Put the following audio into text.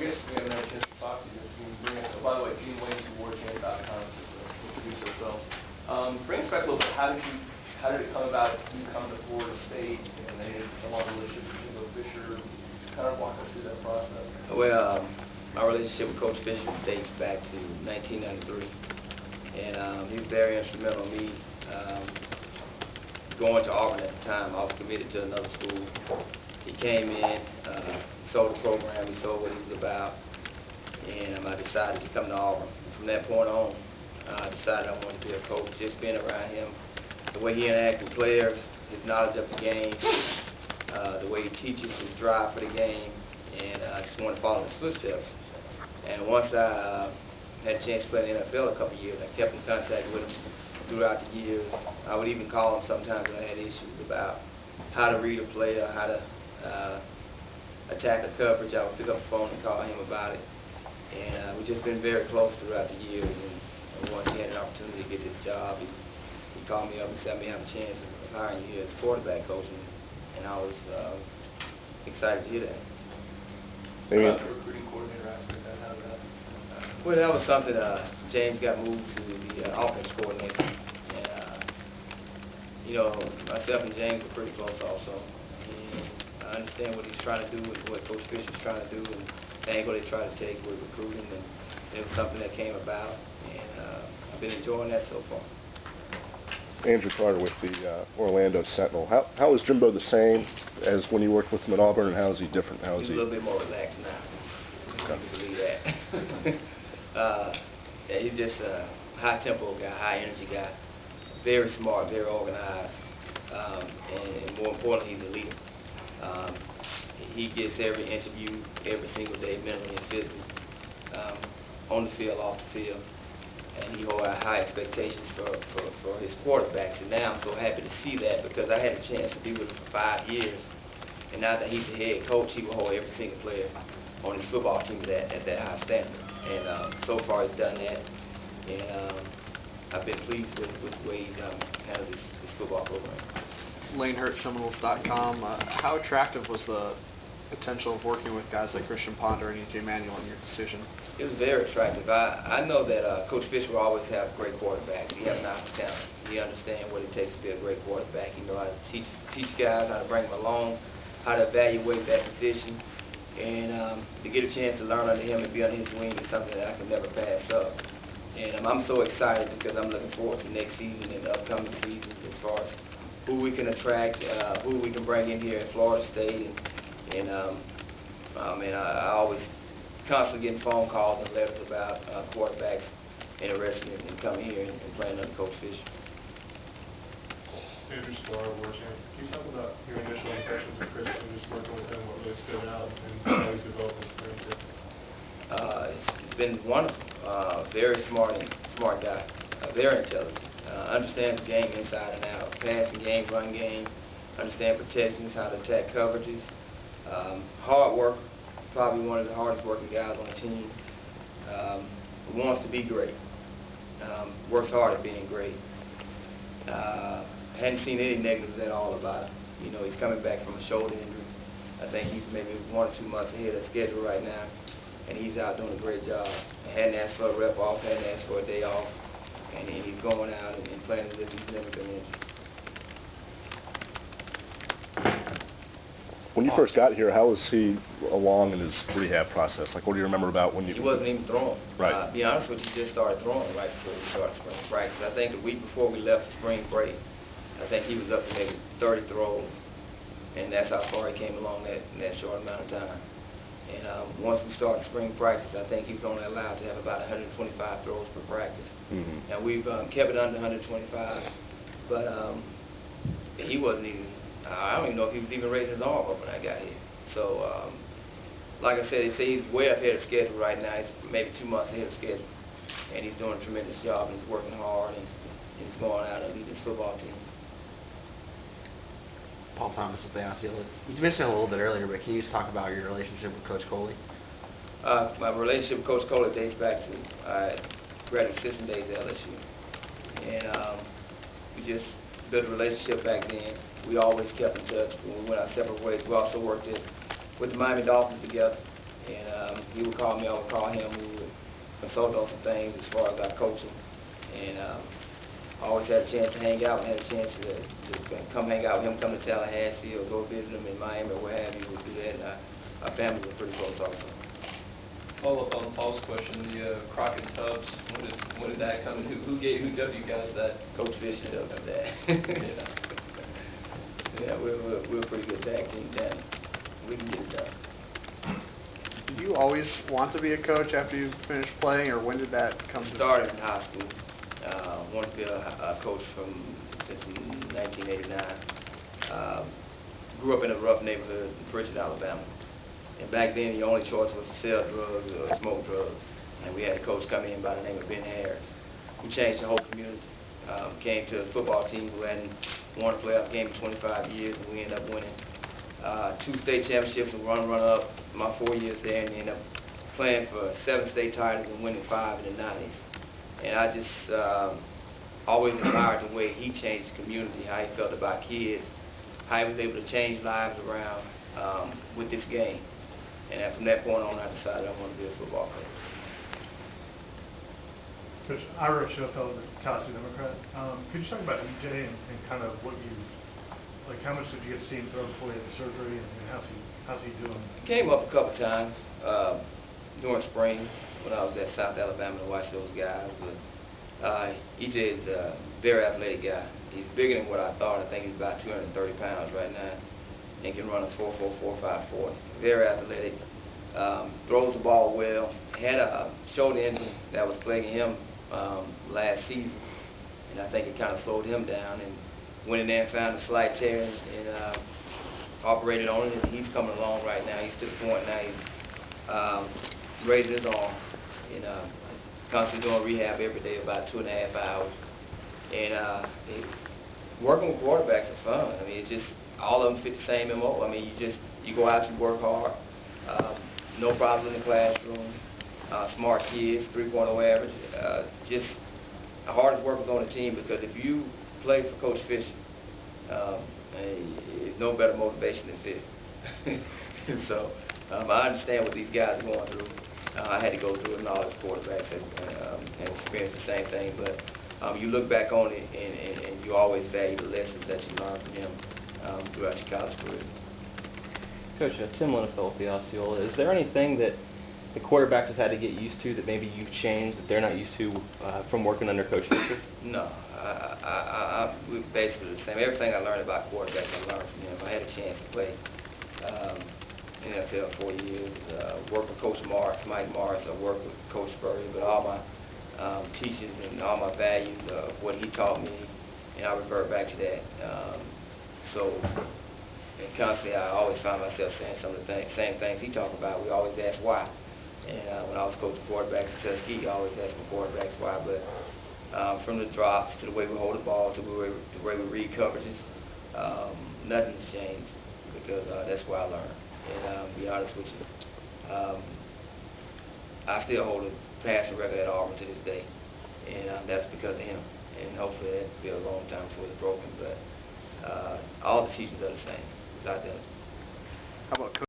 guess we haven't had a chance to talk to you. This can bring us. Oh, by the way, GeneWayneWarCamp.com to introduce ourselves. Bring us back a little bit. How did it come about? You come to Florida State, and then a long relationship with Jimbo Fisher. Kind of walk us through that process. Well, my relationship with Coach Fisher dates back to 1993, and he was very instrumental in me going to Auburn at the time. I was committed to another school. He came in, sold the program, he saw what he was about, and I decided to come to Auburn. From that point on, I decided I wanted to be a coach. Just being around him, the way he interacts with players, his knowledge of the game, the way he teaches, his drive for the game, and I just wanted to follow in his footsteps. And once I had a chance to play in the NFL a couple of years, I kept in contact with him throughout the years. I would even call him sometimes when I had issues about how to read a player, how to attack a coverage. I would pick up the phone and call him about it. And we've just been very close throughout the years. And once he had an opportunity to get this job, he called me up and said, "I may have a chance of hiring you as quarterback coach." And I was excited to hear that. What about the recruiting coordinator aspect? How did that? Well, that was something James got moved to the offense coordinator. And, you know, myself and James were pretty close also. And I understand what he's trying to do and what Coach Fisher's trying to do and the angle they try to take with recruiting. And it was something that came about. And I've been enjoying that so far. Andrew Carter with the Orlando Sentinel. How is Jimbo the same as when you worked with him at Auburn, and how is he different? He's a little bit more relaxed now. You can believe that. Yeah, he's just a high-tempo guy, high-energy guy, very smart, very organized, and more importantly, he's a leader. He gets every interview every single day, mentally and physically, on the field, off the field. And he holds high expectations for his quarterbacks. And now I'm so happy to see that because I had a chance to be with him for 5 years. And now that he's the head coach, he will hold every single player on his football team at that high standard. And so far he's done that. And I've been pleased with the way he's handled his football program. LaneHurtSeminoles.com. How attractive was the potential of working with guys like Christian Ponder and E.J. Manuel in your decision? It was very attractive. I know that Coach Fisher will always have great quarterbacks. He has an eye for talent. He understands what it takes to be a great quarterback. He knows how to teach guys, how to bring them along, how to evaluate that position. And to get a chance to learn under him and be under his wing is something that I can never pass up. And I'm so excited because I'm looking forward to next season and the upcoming seasons as far as who we can attract, who we can bring in here at Florida State. And I always constantly getting phone calls and letters about quarterbacks interested in coming here and playing under Coach Fisher. Andrew WarCamp. Can you talk about your initial impressions of Christian, just working with him, what really stood out, and how he's developed in spring too? It's been wonderful. Very smart guy. Very intelligent. Understands the game inside and out. Passing game, run game. Understand protections, how to attack coverages. Hard worker. Probably one of the hardest working guys on the team. Wants to be great. Works hard at being great. Hadn't seen any negatives at all about him. You know, he's coming back from a shoulder injury. I think he's maybe 1 or 2 months ahead of schedule right now, and he's out doing a great job. Hadn't asked for a rep off, hadn't asked for a day off, and he's going out and playing as if he's never been injured. When you first got here, how was he along in his rehab process? Like, what do you remember about when you... He wasn't even throwing. Right. To be honest with you, he just started throwing right before we started spring practice. I think the week before we left for spring break, I think he was up to maybe 30 throws, and that's how far he came along in that short amount of time. And once we started spring practice, I think he was only allowed to have about 125 throws per practice. Mm-hmm. And we've kept it under 125, but he wasn't even... I don't even know if he was even raising his arm up when I got here. So, like I said, they say he's way ahead of schedule right now. He's maybe 2 months ahead of schedule. And he's doing a tremendous job, and he's working hard, and he's going out and leading his football team. Paul Thomas with the outfield. You mentioned it a little bit earlier, but can you just talk about your relationship with Coach Coley? My relationship with Coach Coley dates back to graduate assistant days at LSU. And we just built a relationship back then. We always kept in touch. When we went our separate ways, we also worked with the Miami Dolphins together. And he would call me, I would call him. We would consult on some things as far as our coaching. And I always had a chance to hang out and had a chance to come hang out with him, come to Tallahassee or go visit him in Miami or what have you. We'd do that, and our families were pretty close also. Follow up on Paul's question, the Crockett Tubbs, when did that come in? Who gave you guys that? Coach Fish did that. Yeah. Yeah, we're a pretty good tag team then. We can get it done. Did you always want to be a coach after you finished playing, or when did that come to? Started in high school. Wanted to be a coach since 1989. Grew up in a rough neighborhood in Pritchard, Alabama. And back then, the only choice was to sell drugs or smoke drugs. And we had a coach come in by the name of Ben Harris. He changed the whole community. Came to a football team who hadn't won a playoff game in 25 years, and we ended up winning 2 state championships and runner-up my 4 years there, and ended up playing for 7 state titles and winning 5 in the 90s. And I just always admired the way he changed the community, how he felt about kids, how he was able to change lives around with this game. And from that point on, I decided I wanted to be a football coach. Coach, Ira Schofield with the Tallahassee Democrat. Could you talk about EJ and kind of what you, like how much did you get to see him throw before he had the surgery, and how's he doing? Came up a couple times during spring when I was at South Alabama to watch those guys. But EJ is a very athletic guy. He's bigger than what I thought. I think he's about 230 pounds right now, and can run a 4.44, 4.5 40. Very athletic. Throws the ball well. Had a shoulder injury that was plaguing him last season, and I think it kind of slowed him down. And went in there and found a slight tear and operated on it. And he's coming along right now. He's to the point now he's raising his arm and constantly doing rehab every day, about 2.5 hours. And working with quarterbacks is fun. I mean, it's just all of them fit the same MO. I mean, you go out, you work hard. No problems in the classroom. Smart kids, 3.0 average. Just the hardest workers on the team, because if you play for Coach Fisher, there's no better motivation than fear. So I understand what these guys are going through. I had to go through it, and all his quarterbacks and experience the same thing. But you look back on it, and you always value the lessons that you learned from him throughout your college career. Coach, Tim Philadelphia Osceola, is there anything that the quarterbacks have had to get used to that maybe you've changed that they're not used to from working under Coach Fisher? No, we're basically the same. Everything I learned about quarterbacks, I learned from him. I had a chance to play in the NFL 4 years, work with Coach Mike Morris, I worked with Coach Spurrier, but all my teachings and all my values of what he taught me, and I revert back to that. And constantly, I always found myself saying some of the same things he talked about. We always ask why. And when I was coaching quarterbacks at Tuskegee, I always asked my quarterbacks why. But from the drops to the way we hold the ball to the way we read coverages, nothing's changed, because that's where I learned. And to be honest with you, I still hold a passing record at Auburn to this day, and that's because of him. And hopefully that'll be a long time before it's broken. But all the teachings are the same. It's identical. How about Coach?